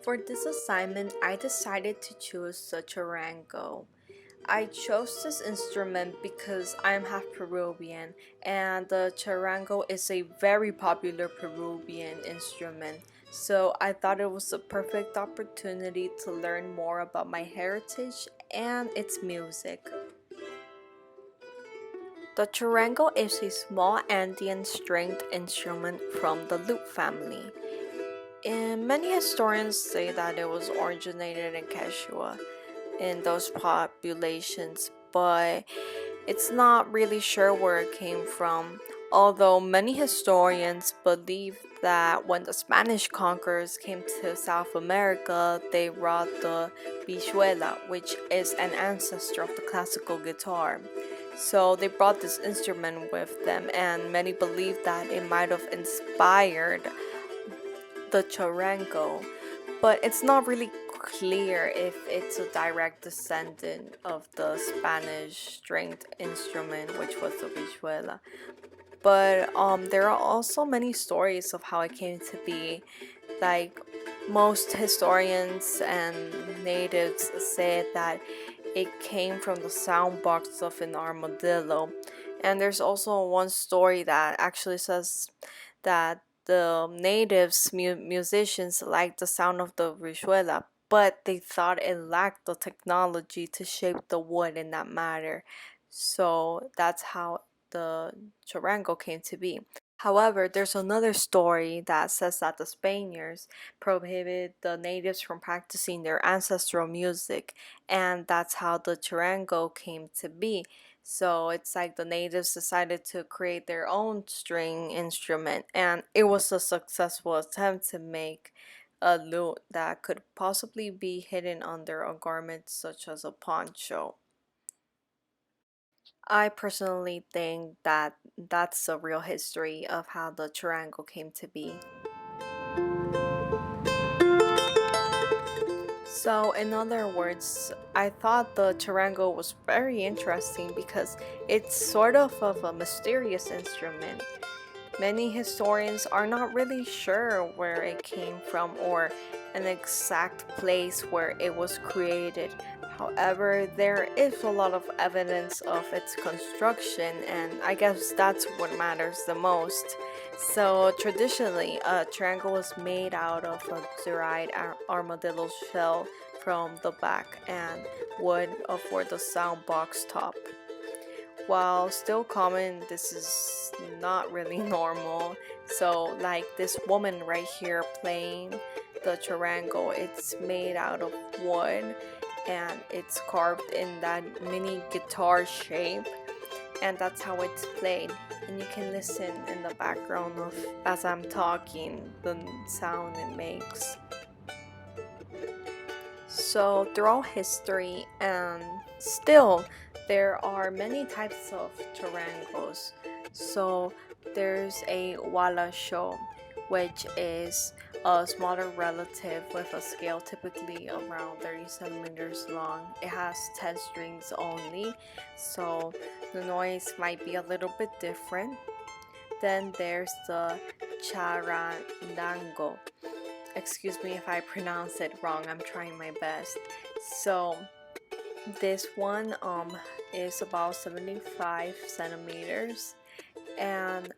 For this assignment, I decided to choose the charango. I chose this instrument because I am half Peruvian, and the charango is a very popular Peruvian instrument. So I thought it was a perfect opportunity to learn more about my heritage and its music. The charango is a small Andean stringed instrument from the lute family. And many historians say that it was originated in Quechua in those populations, but it's not really sure where it came from. Although many historians believe that when the Spanish conquerors came to South America, they brought the vihuela, which is an ancestor of the classical guitar. So they brought this instrument with them, and many believe that it might have inspired the charango, but it's not really clear if it's a direct descendant of the Spanish stringed instrument, which was the vihuela. But there are also many stories of how it came to be. Like most historians and natives said that it came from the sound box of an armadillo. And there's also one story that actually says that the natives musicians liked the sound of the vihuela, but they thought it lacked the technology to shape the wood in that matter. So that's how the charango came to be. However, there's another story that says that the Spaniards prohibited the natives from practicing their ancestral music, and that's how the charango came to be. So it's like the natives decided to create their own string instrument, and it was a successful attempt to make a lute that could possibly be hidden under a garment such as a poncho. I personally think that that's the real history of how the charango came to be. So, in other words, I thought the charango was very interesting because it's sort of a mysterious instrument. Many historians are not really sure where it came from or an exact place where it was created. However, there is a lot of evidence of its construction, and I guess that's what matters the most. So, traditionally, a triangle was made out of a dried armadillo shell from the back and wood for the sound box top. While still common, this is not really normal. So, like this woman right here playing the charango, it's made out of wood and it's carved in that mini guitar shape, and that's how it's played. And you can listen in the background of as I'm talking, the sound it makes. So, throughout history and still, there are many types of charangos. So, there's a walasho, which is a smaller relative with a scale typically around 30 centimeters long. It has 10 strings only, so the noise might be a little bit different. Then there's the charango. Excuse me if I pronounce it wrong, I'm trying my best. So this one is about 75 centimeters, and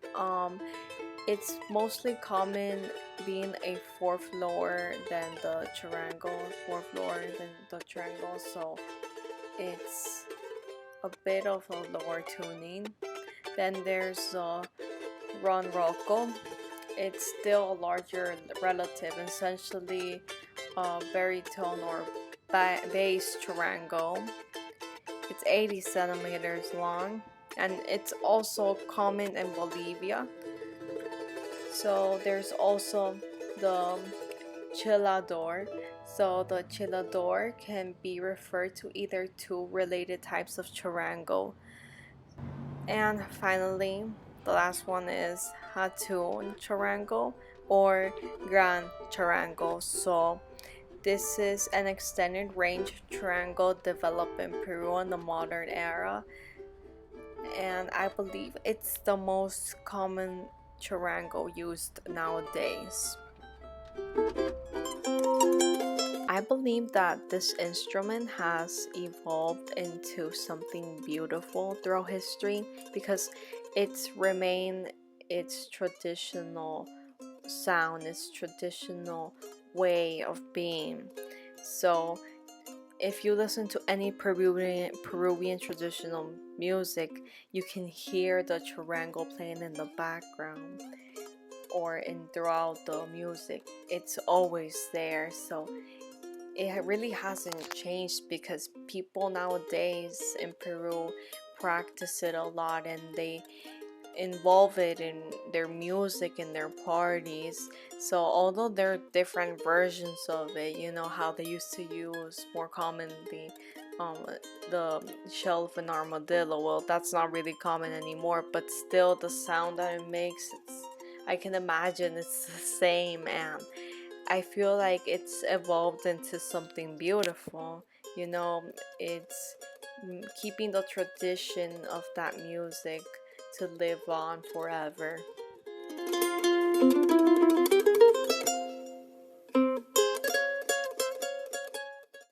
it's mostly common being a fourth lower than the charango, fourth lower than the charango, so it's a bit of a lower tuning. Then there's the ronroco. It's still a larger relative, essentially baritone or bass charango. It's 80 centimeters long, and it's also common in Bolivia. So there's also the chilador. So the chilador can be referred to either two related types of charango. And finally, the last one is Hatun Charango or Gran Charango. So this is an extended range charango developed in Peru in the modern era, and I believe it's the most common charango used nowadays. I believe that this instrument has evolved into something beautiful throughout history because it's remained its traditional sound, its traditional way of being. So if you listen to any Peruvian traditional music, you can hear the charango playing in the background or in throughout the music. It's always there. So it really hasn't changed because people nowadays in Peru practice it a lot and they involve it in their music and their parties. So although there are different versions of it, you know how they used to use more commonly um, the shell of an armadillo. Well, that's not really common anymore, but still the sound that it makes, I can imagine it's the same, and I feel like it's evolved into something beautiful. You know, it's keeping the tradition of that music to live on forever.